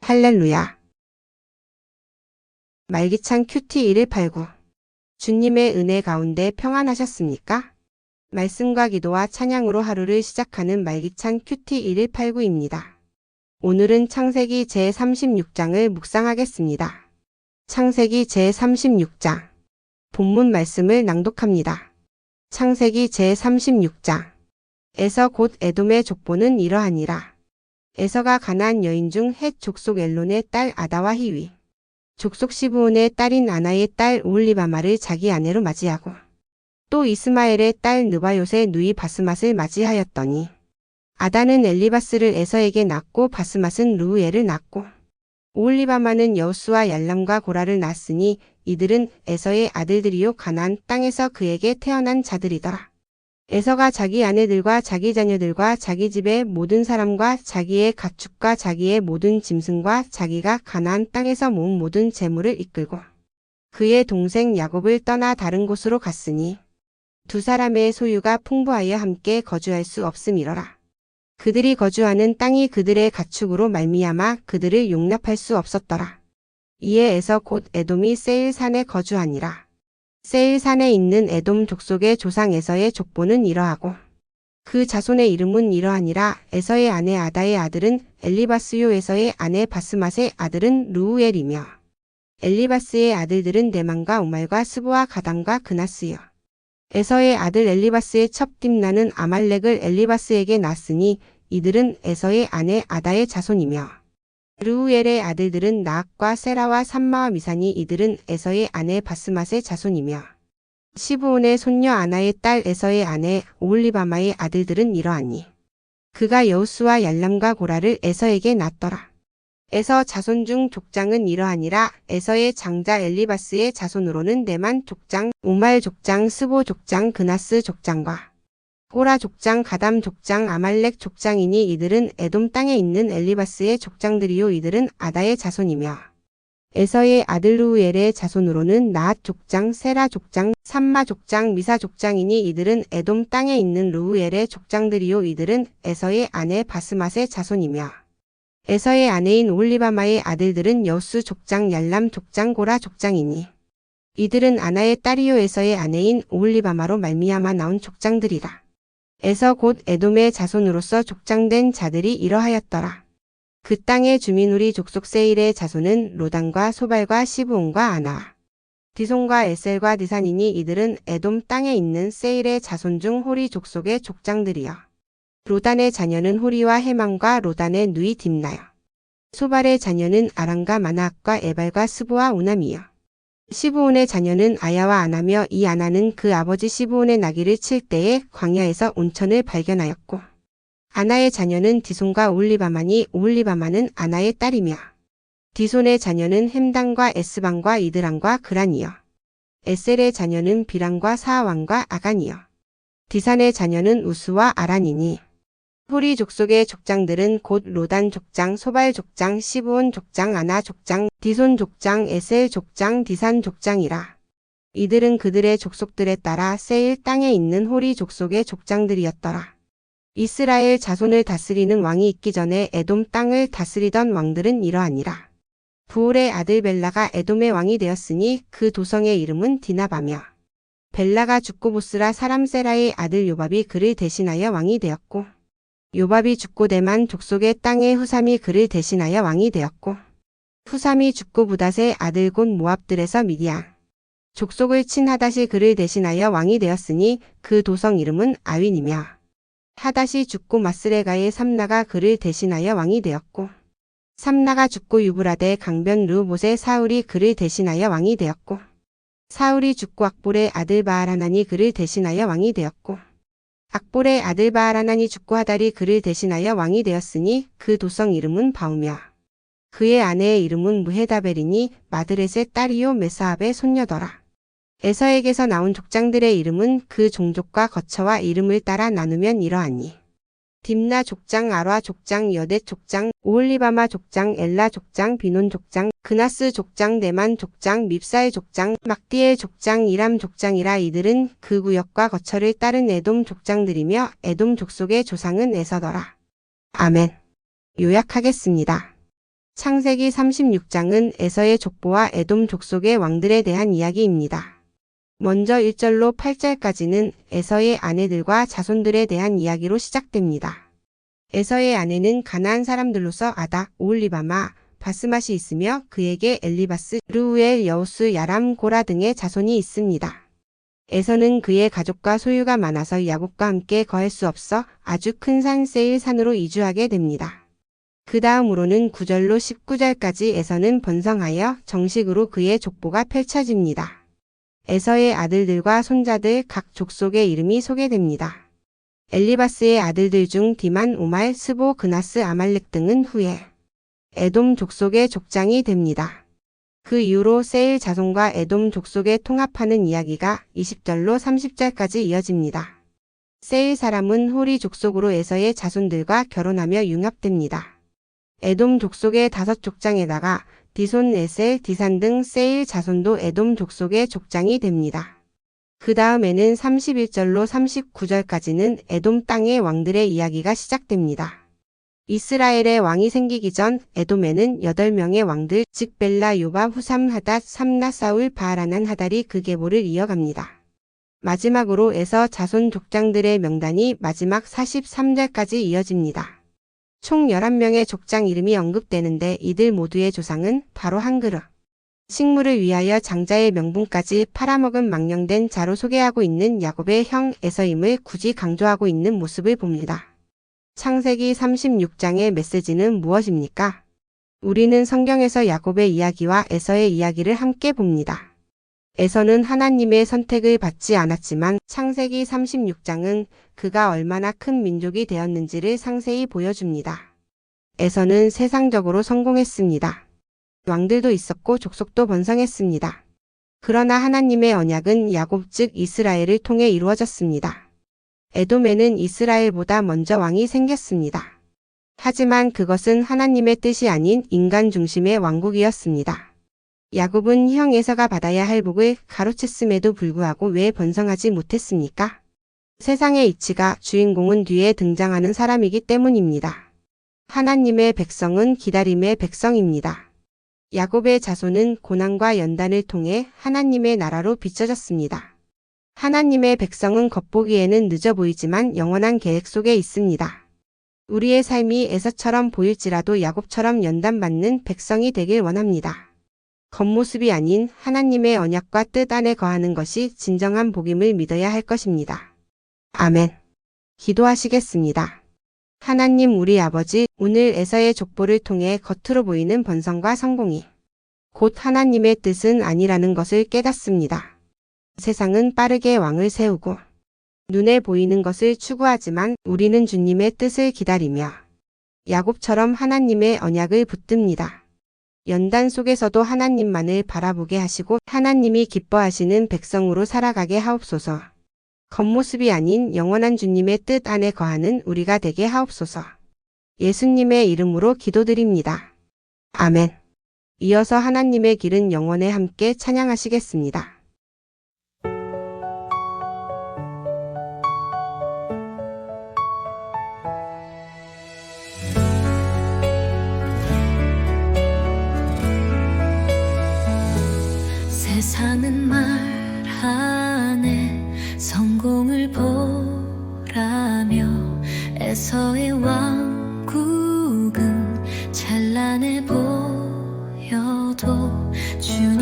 할렐루야. 말기찬 큐티 1189. 주님의 은혜 가운데 평안하셨습니까? 말씀과 기도와 찬양으로 하루를 시작하는 말기찬 큐티 1189입니다. 오늘은 창세기 제36장을 묵상하겠습니다. 창세기 제36장. 본문 말씀을 낭독합니다. 창세기 제36장. 에서 곧 에돔의 족보는 이러하니라. 에서가 가나안 여인 중 헷 족속 엘론의 딸 아다와 히위, 족속 시브온의 딸인 아나의 딸 오홀리바마를 자기 아내로 맞이하고, 또 이스마엘의 딸 느바요의 누이 바스맛을 맞이하였더니, 아다는 엘리바스를 에서에게 낳고 바스맛은 루우엘을 낳고, 오홀리바마는 여우스와 얄람과 고라를 낳았으니 이들은 에서의 아들들이요 가나안 땅에서 그에게 태어난 자들이더라. 에서가 자기 아내들과 자기 자녀들과 자기 집의 모든 사람과 자기의 가축과 자기의 모든 짐승과 자기가 가나안 땅에서 모은 모든 재물을 이끌고 그의 동생 야곱을 떠나 다른 곳으로 갔으니 두 사람의 소유가 풍부하여 함께 거주할 수 없음이러라. 그들이 거주하는 땅이 그들의 가축으로 말미암아 그들을 용납할 수 없었더라. 이에 에서 곧 에돔이 세일산에 거주하니라. 세일산에 있는 에돔 족속의 조상 에서의 족보는 이러하고 그 자손의 이름은 이러하니라. 에서의 아내 아다의 아들은 엘리바스요 에서의 아내 바스맛의 아들은 루우엘이며 엘리바스의 아들들은 데만과 오말과 스보와 가담과 그나스요. 에서의 아들 엘리바스의 첩 딥나는 아말렉을 엘리바스에게 낳았으니 이들은 에서의 아내 아다의 자손이며 루우엘의 아들들은 나악과 세라와 삼마와 미사니 이들은 에서의 아내 바스맛의 자손이며 시브온의 손녀 아나의 딸 에서의 아내 오홀리바마의 아들들은 이러하니 그가 여우스와 얄람과 고라를 에서에게 낳았더라. 에서 자손 중 족장은 이러하니라. 에서의 장자 엘리바스의 자손으로는 데만 족장, 오말 족장, 스보 족장, 그나스 족장과 고라 족장, 가담 족장, 아말렉 족장이니 이들은 에돔 땅에 있는 엘리바스의 족장들이요 이들은 아다의 자손이며 에서의 아들 루우엘의 자손으로는 나앗 족장, 세라 족장, 삼마 족장, 미사 족장이니 이들은 에돔 땅에 있는 루우엘의 족장들이요 이들은 에서의 아내 바스맛의 자손이며 에서의 아내인 오홀리바마의 아들들은 여우스 족장, 얄람 족장, 고라 족장이니 이들은 아나의 딸이요 에서의 아내인 오홀리바마로 말미암아 나온 족장들이라. 에서 곧 에돔의 자손으로서 족장된 자들이 이러하였더라. 그 땅의 주민 우리 족속 세일의 자손은 로단과 소발과 시브온과 아나, 디손과 에셀과 디산이니 이들은 에돔 땅에 있는 세일의 자손 중 호리 족속의 족장들이여. 로단의 자녀는 호리와 헤만과 로단의 누이 딥나여. 소발의 자녀는 아람과 마나악과 에발과 스보와 오남이여. 시브온의 자녀는 아야와 아나며 이 아나는 그 아버지 시브온의 나귀를 칠 때에 광야에서 온천을 발견하였고 아나의 자녀는 디손과 오홀리바마니 오홀리바마는 아나의 딸이며 디손의 자녀는 햄단과 에스방과 이드람과 그란이여. 에셀의 자녀는 비람과 사하왕과 아간이여. 디산의 자녀는 우스와 아란이니 호리 족속의 족장들은 곧 로단 족장, 소발 족장, 시브온 족장, 아나 족장, 디손 족장, 에셀 족장, 디산 족장이라. 이들은 그들의 족속들에 따라 세일 땅에 있는 호리 족속의 족장들이었더라. 이스라엘 자손을 다스리는 왕이 있기 전에 에돔 땅을 다스리던 왕들은 이러하니라. 부올의 아들 벨라가 에돔의 왕이 되었으니 그 도성의 이름은 디나바며 벨라가 죽고 보스라 사람 세라의 아들 요밥이 그를 대신하여 왕이 되었고 요밥이 죽고 데만 족속의 땅의 후삼이 그를 대신하여 왕이 되었고 후삼이 죽고 부닷의 아들 곧 모압들에서 미디안 족속을 친 하닷이 그를 대신하여 왕이 되었으니 그 도성 이름은 아윈이며 하닷이 죽고 마스레가의 삼나가 그를 대신하여 왕이 되었고 삼나가 죽고 유브라데 강변 르호봇의 사울이 그를 대신하여 왕이 되었고 사울이 죽고 악볼의 아들 바알하난이 그를 대신하여 왕이 되었고 악볼의 아들 바알하난이 죽고 하달이 그를 대신하여 왕이 되었으니 그 도성 이름은 바우며 그의 아내의 이름은 무헤다벨이니 마드렛의 딸이요 메사압의 손녀더라. 에서에게서 나온 족장들의 이름은 그 종족과 거처와 이름을 따라 나누면 이러하니 딥나 족장, 아라 족장, 여댓 족장, 오홀리바마 족장, 엘라 족장, 비논 족장, 그나스 족장, 데만 족장, 밉사의 족장, 막디의 족장, 이람 족장이라. 이들은 그 구역과 거처를 따른 에돔 족장들이며 에돔 족속의 조상은 에서더라. 아멘. 요약하겠습니다. 창세기 36장은 에서의 족보와 에돔 족속의 왕들에 대한 이야기입니다. 먼저 1절로 8절까지는 에서의 아내들과 자손들에 대한 이야기로 시작됩니다. 에서의 아내는 가나안 사람들로서 아다, 오홀리바마, 바스맛이 있으며 그에게 엘리바스, 르우엘, 여우스, 야람, 고라 등의 자손이 있습니다. 에서는 그의 가족과 소유가 많아서 야곱과 함께 거할 수 없어 아주 큰 산 세일 산으로 이주하게 됩니다. 그 다음으로는 9절로 19절까지 에서는 번성하여 정식으로 그의 족보가 펼쳐집니다. 에서의 아들들과 손자들 각 족속의 이름이 소개됩니다. 엘리바스의 아들들 중 디만, 오말, 스보, 그나스, 아말렉 등은 후에 에돔 족속의 족장이 됩니다. 그 이후로 세일 자손과 에돔 족속의 통합하는 이야기가 20절로 30절까지 이어집니다. 세일 사람은 호리 족속으로 에서의 자손들과 결혼하며 융합됩니다. 에돔 족속의 5족장에다가 디손, 에셀, 디산 등 세일 자손도 에돔 족속의 족장이 됩니다. 그 다음에는 31절로 39절까지는 에돔 땅의 왕들의 이야기가 시작됩니다. 이스라엘의 왕이 생기기 전 에돔에는 8명의 왕들, 즉 벨라, 요바, 후삼, 하닷, 삼나, 사울, 바하라난, 하달이 그 계보를 이어갑니다. 마지막으로 에서 자손 족장들의 명단이 마지막 43절까지 이어집니다. 총 11명의 족장 이름이 언급되는데 이들 모두의 조상은 바로 한 그릇 식물을 위하여 장자의 명분까지 팔아먹은 망령된 자로 소개하고 있는 야곱의 형 에서임을 굳이 강조하고 있는 모습을 봅니다. 창세기 36장의 메시지는 무엇입니까? 우리는 성경에서 야곱의 이야기와 에서의 이야기를 함께 봅니다. 에서는 하나님의 선택을 받지 않았지만 창세기 36장은 그가 얼마나 큰 민족이 되었는지를 상세히 보여줍니다. 에서는 세상적으로 성공했습니다. 왕들도 있었고 족속도 번성했습니다. 그러나 하나님의 언약은 야곱 즉 이스라엘을 통해 이루어졌습니다. 에돔에는 이스라엘보다 먼저 왕이 생겼습니다. 하지만 그것은 하나님의 뜻이 아닌 인간 중심의 왕국이었습니다. 야곱은 형 에서가 받아야 할 복을 가로챘음에도 불구하고 왜 번성하지 못했습니까? 세상의 이치가 주인공은 뒤에 등장하는 사람이기 때문입니다. 하나님의 백성은 기다림의 백성입니다. 야곱의 자손은 고난과 연단을 통해 하나님의 나라로 비춰졌습니다. 하나님의 백성은 겉보기에는 늦어 보이지만 영원한 계획 속에 있습니다. 우리의 삶이 에서처럼 보일지라도 야곱처럼 연단받는 백성이 되길 원합니다. 겉모습이 아닌 하나님의 언약과 뜻 안에 거하는 것이 진정한 복임을 믿어야 할 것입니다. 아멘. 기도하시겠습니다. 하나님 우리 아버지, 오늘 에서의 족보를 통해 겉으로 보이는 번성과 성공이 곧 하나님의 뜻은 아니라는 것을 깨닫습니다. 세상은 빠르게 왕을 세우고 눈에 보이는 것을 추구하지만 우리는 주님의 뜻을 기다리며 야곱처럼 하나님의 언약을 붙듭니다. 연단 속에서도 하나님만을 바라보게 하시고 하나님이 기뻐하시는 백성으로 살아가게 하옵소서. 겉모습이 아닌 영원한 주님의 뜻 안에 거하는 우리가 되게 하옵소서. 예수님의 이름으로 기도드립니다. 아멘. 이어서 하나님의 길은 영원에 함께 찬양하시겠습니다. 세상은 말하네 성공을 보라며 에서의 왕국은 찬란해 보여도 주